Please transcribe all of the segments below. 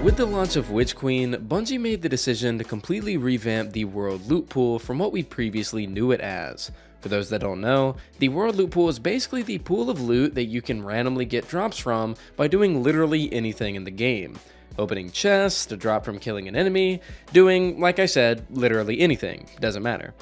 With the launch of 𝗏𝗏𝗡, Bungie made the decision to completely revamp the world loot pool from what we previously knew it as. For those that don't know, the world loot pool is basically the pool of loot that you can randomly get drops from by doing literally anything in the game. Opening chests, to drop from killing an enemy, doing, like I said, literally anything, doesn't matter.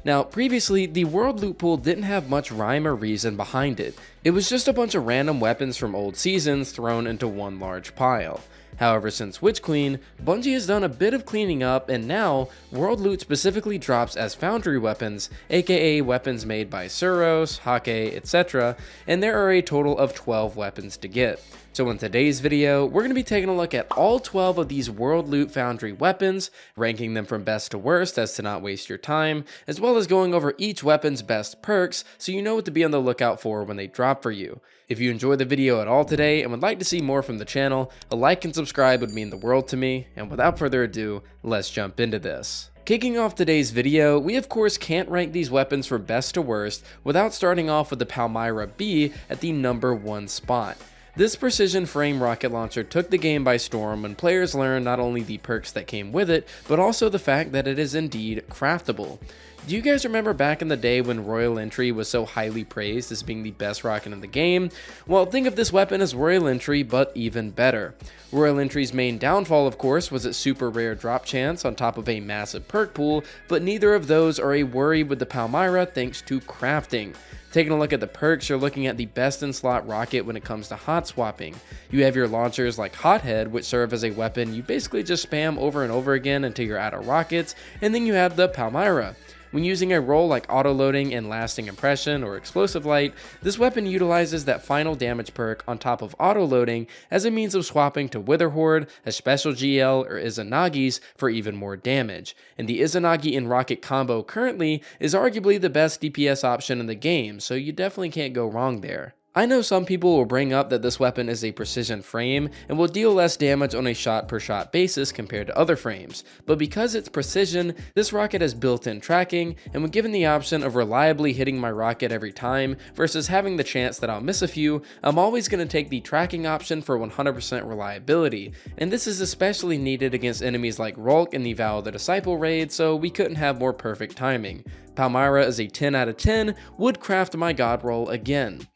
Now, previously, the world loot pool didn't have much rhyme or reason behind it. It was just a bunch of random weapons from old seasons thrown into one large pile. However, since 𝗏𝗏𝗡, Bungie has done a bit of cleaning up, and now, world loot specifically drops as Foundry weapons, aka weapons made by Suros, 𝗁𝗂𝗏, etc., and there are a total of 12 weapons to get. So in today's video, we're going to be taking a look at all 12 of these world loot Foundry weapons, ranking them from best to worst as to not waste your time, as well as going over each weapon's best perks so you know what to be on the lookout for when they drop for you. If you enjoyed the video at all today and would like to see more from the channel, a like and subscribe would mean the world to me, and without further ado, let's jump into this. Kicking off today's video, we of course can't rank these weapons from best to worst without starting off with the PALMYRA-B at the number 1 spot. This precision frame rocket launcher took the game by storm when players learned not only the perks that came with it, but also the fact that it is indeed craftable. Do you guys remember back in the day when Royal Entry was so highly praised as being the best rocket in the game? Well, think of this weapon as Royal Entry, but even better. Royal Entry's main downfall, of course, was its super rare drop chance on top of a massive perk pool, but neither of those are a worry with the PALMYRA thanks to crafting. Taking a look at the perks, you're looking at the best in slot rocket when it comes to hot swapping. You have your launchers like Hothead, which serve as a weapon you basically just spam over and over again until you're out of rockets, and then you have the PALMYRA. When using a role like auto-loading and lasting impression or explosive light, this weapon utilizes that final damage perk on top of auto-loading as a means of swapping to 𝗿𝗲𝗡, 𝗍𝗏𝗄, or Izanagi's for even more damage. And the Izanagi in rocket combo currently is arguably the best DPS option in the game, so you definitely can't go wrong there. I know some people will bring up that this weapon is a precision frame and will deal less damage on a shot per shot basis compared to other frames, but because it's precision, this rocket has built-in tracking, and when given the option of reliably hitting my rocket every time versus having the chance that I'll miss a few, I'm always going to take the tracking option for 100% reliability, and this is especially needed against enemies like 𝗁𝗁𝗏 in the 𝗷𝗏𝗚 raid, so we couldn't have more perfect timing. PALMYRA is a 10 out of 10, would craft my god roll again.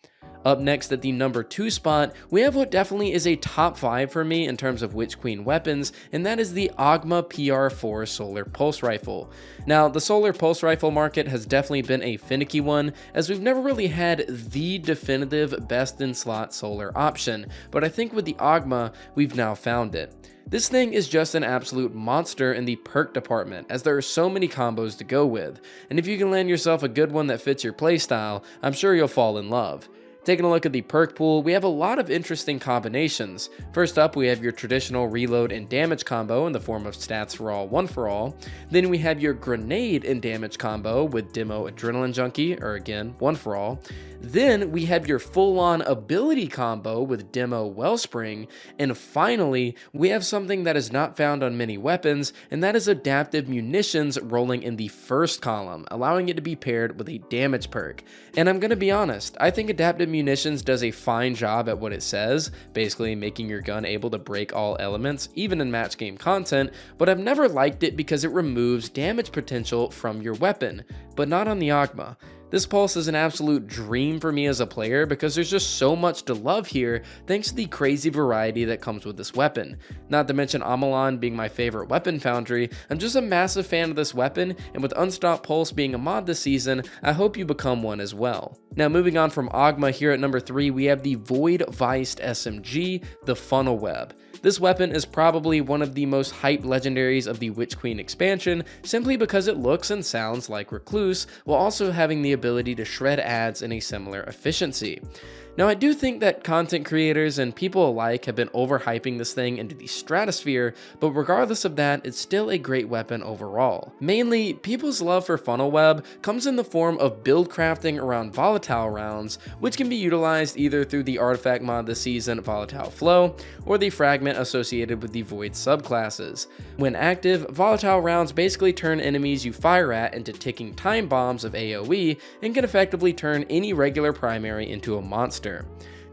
Up next at the number 2 spot, we have what definitely is a top 5 for me in terms of 𝗏𝗏𝗡 weapons, and that is the OGMA PR6 Solar Pulse Rifle. Now, the Solar Pulse Rifle market has definitely been a finicky one, as we've never really had the definitive best in slot solar option, but I think with the OGMA, we've now found it. This thing is just an absolute monster in the perk department, as there are so many combos to go with, and if you can land yourself a good one that fits your playstyle, I'm sure you'll fall in love. Taking a look at the perk pool, we have a lot of interesting combinations. First up, we have your traditional reload and damage combo in the form of stats for all, one for all. Then we have your grenade and damage combo with Demo Adrenaline Junkie, or again, one for all. Then we have your full-on ability combo with Demo Wellspring, and finally, we have something that is not found on many weapons, and that is adaptive munitions rolling in the first column, allowing it to be paired with a damage perk. And I'm gonna be honest, I think adaptive munitions does a fine job at what it says, basically making your gun able to break all elements, even in match game content, but I've never liked it because it removes damage potential from your weapon, but not on the OGMA. This pulse is an absolute dream for me as a player because there's just so much to love here thanks to the crazy variety that comes with this weapon. Not to mention Amalan being my favorite weapon foundry, I'm just a massive fan of this weapon, and with Unstopped Pulse being a mod this season, I hope you become one as well. Now moving on from OGMA, here at number 3 we have the 𝗿𝗏𝗡𝗍𝗏 SMG, the FUNNELWEB. This weapon is probably one of the most hyped legendaries of the 𝗏𝗏𝗡 expansion simply because it looks and sounds like Recluse while also having the ability to shred ads in a similar efficiency. Now I do think that content creators and people alike have been overhyping this thing into the stratosphere, but regardless of that, it's still a great weapon overall. Mainly, people's love for FUNNELWEB comes in the form of build crafting around volatile rounds, which can be utilized either through the artifact mod this season, 𝗷𝗏𝗚𝗍, or the fragment associated with the Void subclasses. When active, volatile rounds basically turn enemies you fire at into ticking time bombs of AoE and can effectively turn any regular primary into a monster.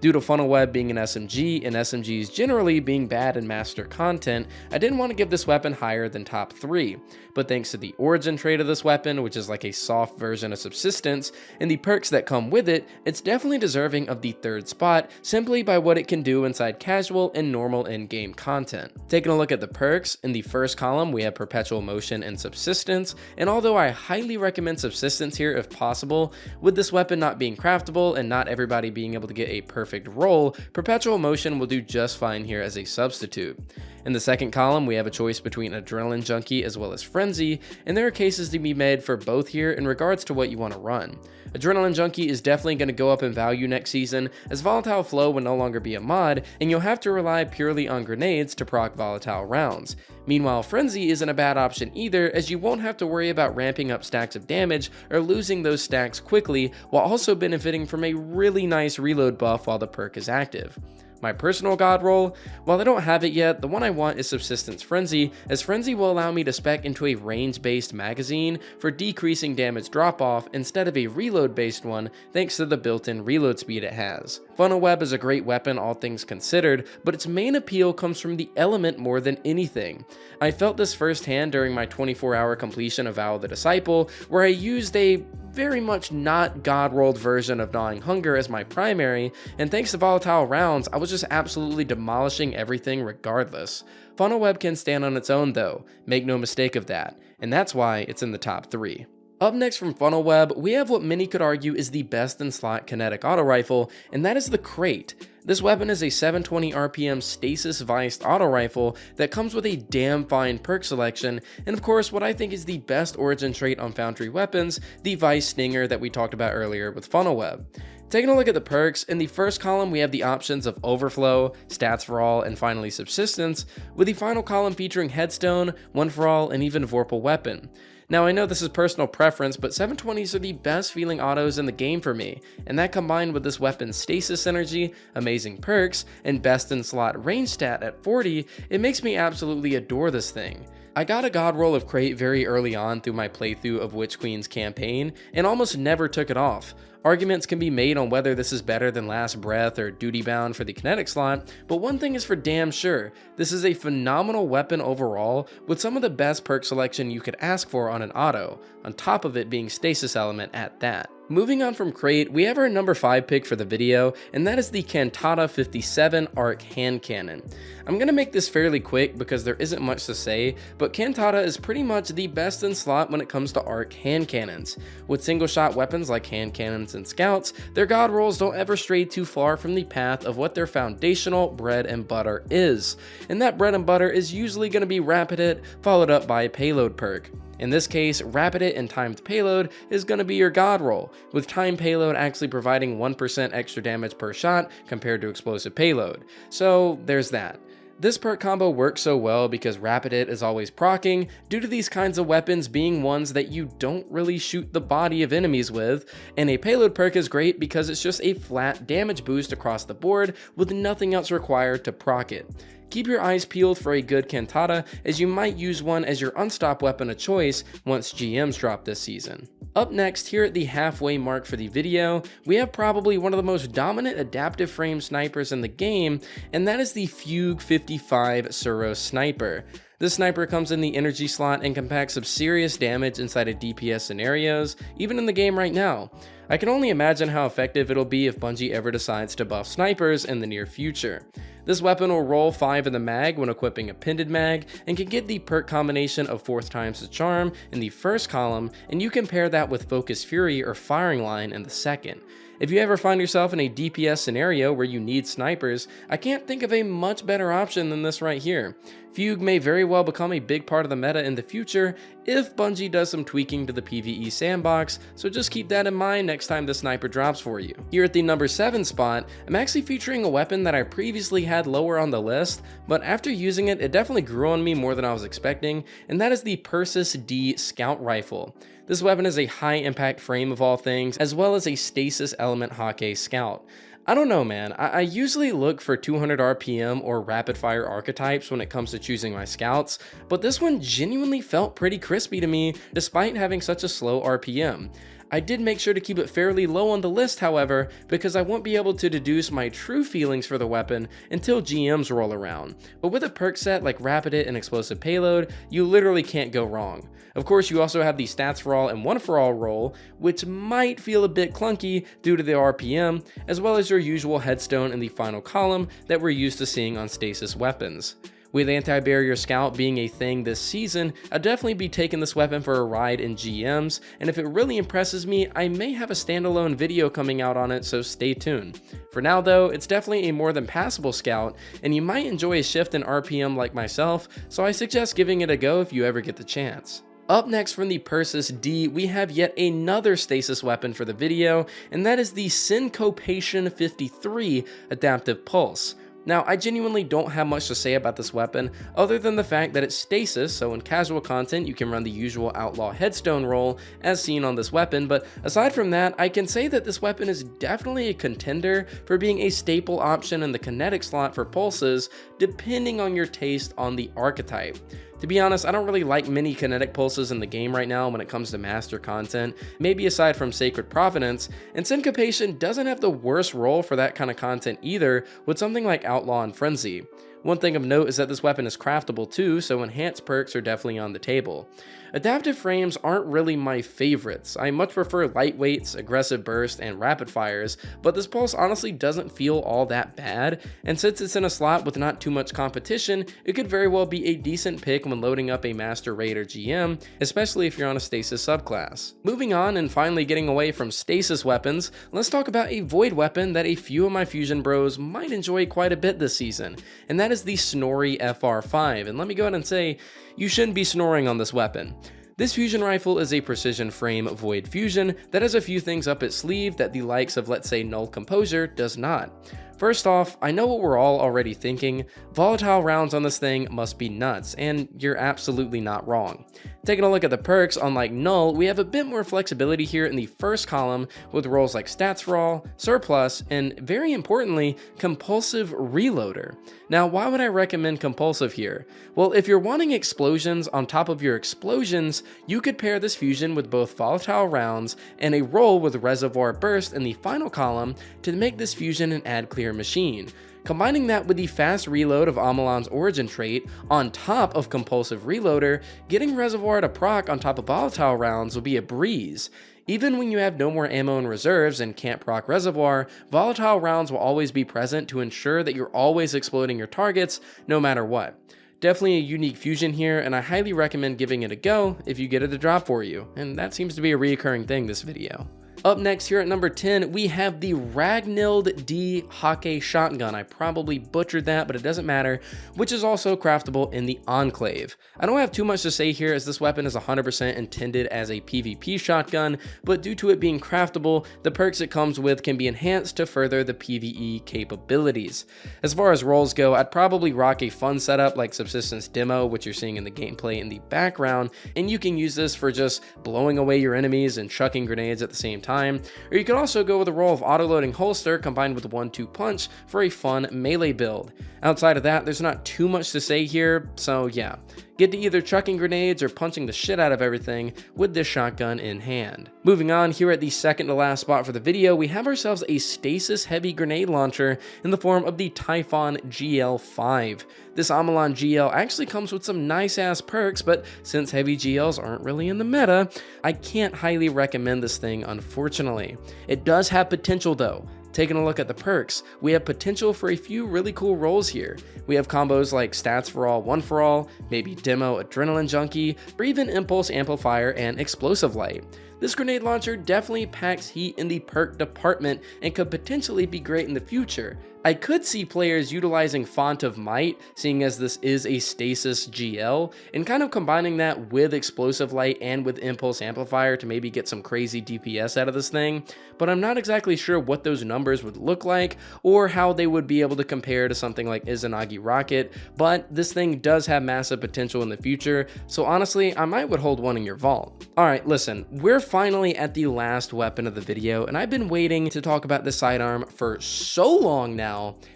Due to FUNNELWEB being an SMG and SMGs generally being bad in master content, I didn't want to give this weapon higher than top 3, but thanks to the origin trait of this weapon, which is like a soft version of subsistence, and the perks that come with it, it's definitely deserving of the 3rd spot simply by what it can do inside casual and normal in-game content. Taking a look at the perks, in the first column we have perpetual motion and subsistence, and although I highly recommend subsistence here if possible, with this weapon not being craftable and not everybody being able to get a perfect roll, perpetual motion will do just fine here as a substitute. In the second column, we have a choice between Adrenaline Junkie as well as Frenzy, and there are cases to be made for both here in regards to what you want to run. Adrenaline Junkie is definitely going to go up in value next season, as Volatile Flow will no longer be a mod, and you'll have to rely purely on grenades to proc volatile rounds. Meanwhile, Frenzy isn't a bad option either, as you won't have to worry about ramping up stacks of damage or losing those stacks quickly, while also benefiting from a really nice reload buff while the perk is active. My personal god roll, while I don't have it yet, the one I want is Subsistence Frenzy, as Frenzy will allow me to spec into a range-based magazine for decreasing damage drop-off instead of a reload-based one thanks to the built-in reload speed it has. FUNNELWEB is a great weapon all things considered, but its main appeal comes from the element more than anything. I felt this firsthand during my 24-hour completion of 𝗷𝗚𝗚𝗏, where I used a very much not god-rolled version of Gnawing Hunger as my primary, and thanks to volatile rounds, I was just absolutely demolishing everything regardless. FUNNELWEB can stand on its own though, make no mistake of that, and that's why it's in the top 3. Up next from FUNNELWEB, we have what many could argue is the best in slot kinetic auto rifle, and that is the KRAIT. This weapon is a 720 RPM stasis viced auto rifle that comes with a damn fine perk selection, and of course what I think is the best origin trait on Foundry weapons, the Vice Stinger that we talked about earlier with FUNNELWEB. Taking a look at the perks, in the first column we have the options of Overflow, Stats for All, and finally Subsistence, with the final column featuring Headstone, One for All, and even Vorpal Weapon. Now I know this is personal preference, but 720s are the best feeling autos in the game for me, and that combined with this weapon's stasis energy, amazing perks, and best in slot range stat at 40, it makes me absolutely adore this thing. I got a god roll of KRAIT very early on through my playthrough of Witch Queen's campaign, and almost never took it off. Arguments can be made on whether this is better than Last Breath or Duty Bound for the kinetic slot, but one thing is for damn sure, this is a phenomenal weapon overall with some of the best perk selection you could ask for on an auto, on top of it being stasis element at that. Moving on from KRAIT, we have our number 5 pick for the video, and that is the Kantata57 Arc Hand Cannon. I'm going to make this fairly quick because there isn't much to say, but Kantata is pretty much the best in slot when it comes to arc hand cannons. With single shot weapons like hand cannons and scouts, their god rolls don't ever stray too far from the path of what their foundational bread and butter is, and that bread and butter is usually going to be Rapid Hit followed up by a payload perk. In this case, Rapid Hit and Timed Payload is going to be your god roll, with Timed Payload actually providing 1% extra damage per shot compared to Explosive Payload. So there's that. This perk combo works so well because Rapid Hit is always proccing due to these kinds of weapons being ones that you don't really shoot the body of enemies with, and a payload perk is great because it's just a flat damage boost across the board with nothing else required to proc it. Keep your eyes peeled for a good Kantata, as you might use one as your unstop weapon of choice once GMs drop this season. Up next, here at the halfway mark for the video, we have probably one of the most dominant adaptive frame snipers in the game, and that is the 𝗵𝗡55 Suros Sniper. This sniper comes in the energy slot and can pack some serious damage inside of DPS scenarios, even in the game right now. I can only imagine how effective it'll be if Bungie ever decides to buff snipers in the near future. This weapon will roll 5 in the mag when equipping a Pended Mag, and can get the perk combination of 4th times the charm in the first column, and you can pair that with Focus Fury or Firing Line in the second. If you ever find yourself in a DPS scenario where you need snipers, I can't think of a much better option than this right here. Fugue may very well become a big part of the meta in the future if Bungie does some tweaking to the PvE sandbox, so just keep that in mind next time the sniper drops for you. Here at the number 7 spot, I'm actually featuring a weapon that I previously had lower on the list, but after using it, it definitely grew on me more than I was expecting, and that is the PERSES-D Scout Rifle. This weapon is a high impact frame of all things, as well as a stasis element 𝗁𝗏 Scout. I don't know, man. I usually look for 200 RPM or rapid fire archetypes when it comes to choosing my scouts, but this one genuinely felt pretty crispy to me despite having such a slow RPM. I did make sure to keep it fairly low on the list, however, because I won't be able to deduce my true feelings for the weapon until GMs roll around. But with a perk set like Rapid Hit and Explosive Payload, you literally can't go wrong. Of course, you also have the Stats for All and One for All roll, which might feel a bit clunky due to the RPM, as well as your usual headstone in the final column that we're used to seeing on stasis weapons. With Anti-Barrier Scout being a thing this season, I'll definitely be taking this weapon for a ride in GMs, and if it really impresses me, I may have a standalone video coming out on it, so stay tuned. For now though, it's definitely a more than passable scout, and you might enjoy a shift in RPM like myself, so I suggest giving it a go if you ever get the chance. Up next from the PERSES-D, we have yet another stasis weapon for the video, and that is the 𝗁𝗵𝗱𝗡 Adaptive Pulse. Now, I genuinely don't have much to say about this weapon, other than the fact that it's stasis, so in casual content you can run the usual outlaw headstone roll as seen on this weapon, but aside from that, I can say that this weapon is definitely a contender for being a staple option in the kinetic slot for pulses, depending on your taste on the archetype. To be honest, I don't really like many kinetic pulses in the game right now when it comes to master content, maybe aside from Sacred Providence, and Syncopation doesn't have the worst role for that kind of content either with something like Outlaw and Frenzy. One thing of note is that this weapon is craftable too, so enhanced perks are definitely on the table. Adaptive frames aren't really my favorites. I much prefer lightweights, aggressive burst, and rapid fires, but this pulse honestly doesn't feel all that bad, and since it's in a slot with not too much competition, it could very well be a decent pick when loading up a master raid or GM, especially if you're on a stasis subclass. Moving on and finally getting away from stasis weapons, let's talk about a void weapon that a few of my fusion bros might enjoy quite a bit this season, and that is the SNORRI FR5, and let me go ahead and say, you shouldn't be snoring on this weapon. This fusion rifle is a precision frame void fusion that has a few things up its sleeve that the likes of, let's say, 𝗏𝗏𝗡𝗏𝗧𝗏 does not. First off, I know what we're all already thinking, volatile rounds on this thing must be nuts, and you're absolutely not wrong. Taking a look at the perks, unlike null, we have a bit more flexibility here in the first column with roles like Stats for All, Surplus, and very importantly, Compulsive Reloader. Now, why would I recommend Compulsive here? Well, if you're wanting explosions on top of your explosions, you could pair this fusion with both volatile rounds and a roll with Reservoir Burst in the final column to make this fusion an ad clear machine. Combining that with the fast reload of Amelan's origin trait on top of Compulsive Reloader, getting Reservoir to proc on top of volatile rounds will be a breeze. Even when you have no more ammo in reserves and can't proc Reservoir, volatile rounds will always be present to ensure that you're always exploding your targets no matter what. Definitely a unique fusion here, and I highly recommend giving it a go if you get it to drop for you, and that seems to be a reoccurring thing this video. Up next here at number 10, we have the RAGNHILD-D 𝗁𝗍 shotgun. I probably butchered that, but it doesn't matter, which is also craftable in the Enclave. I don't have too much to say here as this weapon is 100% intended as a PvP shotgun, but due to it being craftable, the perks it comes with can be enhanced to further the PvE capabilities. As far as rolls go, I'd probably rock a fun setup like Subsistence Demo, which you're seeing in the gameplay in the background, and you can use this for just blowing away your enemies and chucking grenades at the same time. Or you could also go with a roll of auto-loading holster combined with 1-2 punch for a fun melee build. Outside of that, there's not too much to say here, so yeah. Get to either chucking grenades or punching the shit out of everything with this shotgun in hand. Moving on, here at the second to last spot for the video, we have ourselves a stasis heavy grenade launcher in the form of the TYPHON GL5. This Amelan GL actually comes with some nice ass perks, but since heavy GLs aren't really in the meta, I can't highly recommend this thing unfortunately. It does have potential though. Taking a look at the perks, we have potential for a few really cool rolls here. We have combos like Stats for All, One for All, maybe Demo Adrenaline Junkie, or even Impulse Amplifier and Explosive Light. This grenade launcher definitely packs heat in the perk department and could potentially be great in the future. I could see players utilizing Font of Might, seeing as this is a stasis GL, and kind of combining that with Explosive Light and with Impulse Amplifier to maybe get some crazy DPS out of this thing, but I'm not exactly sure what those numbers would look like or how they would be able to compare to something like Izanagi Rocket, but this thing does have massive potential in the future, so honestly, I might would hold one in your vault. Alright, listen, we're finally at the last weapon of the video, and I've been waiting to talk about this sidearm for so long now,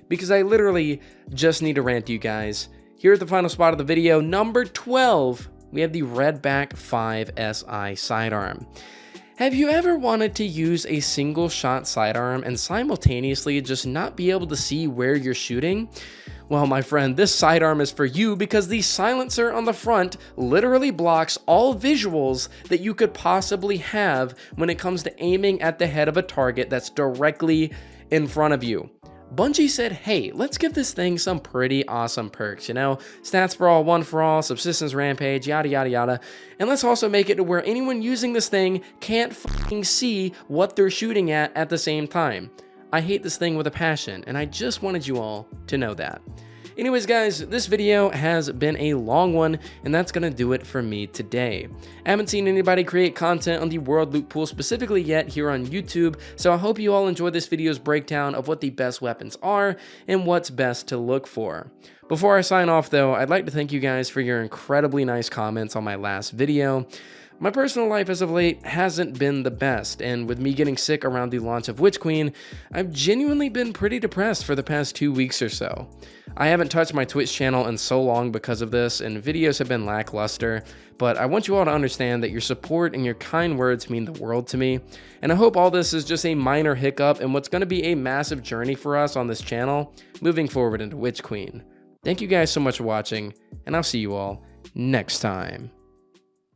because I literally just need to rant to you guys. Here at the final spot of the video, number 12, we have the Redback 5 SI sidearm. Have you ever wanted to use a single shot sidearm and simultaneously just not be able to see where you're shooting? Well, my friend, this sidearm is for you because the silencer on the front literally blocks all visuals that you could possibly have when it comes to aiming at the head of a target that's directly in front of you. Bungie said, hey, let's give this thing some pretty awesome perks, you know, stats for all, one for all, subsistence rampage, yada yada yada, and let's also make it to where anyone using this thing can't fucking see what they're shooting at the same time. I hate this thing with a passion, and I just wanted you all to know that. Anyways, guys, this video has been a long one, and that's gonna do it for me today. I haven't seen anybody create content on the world loot pool specifically yet here on YouTube, so I hope you all enjoyed this video's breakdown of what the best weapons are and what's best to look for. Before I sign off though, I'd like to thank you guys for your incredibly nice comments on my last video. My personal life as of late hasn't been the best, and with me getting sick around the launch of 𝗏𝗏𝗏𝗏, I've genuinely been pretty depressed for the past 2 weeks or so. I haven't touched my Twitch channel in so long because of this, and videos have been lackluster, but I want you all to understand that your support and your kind words mean the world to me, and I hope all this is just a minor hiccup in what's going to be a massive journey for us on this channel, moving forward into 𝗏𝗏𝗏𝗏. Thank you guys so much for watching, and I'll see you all next time.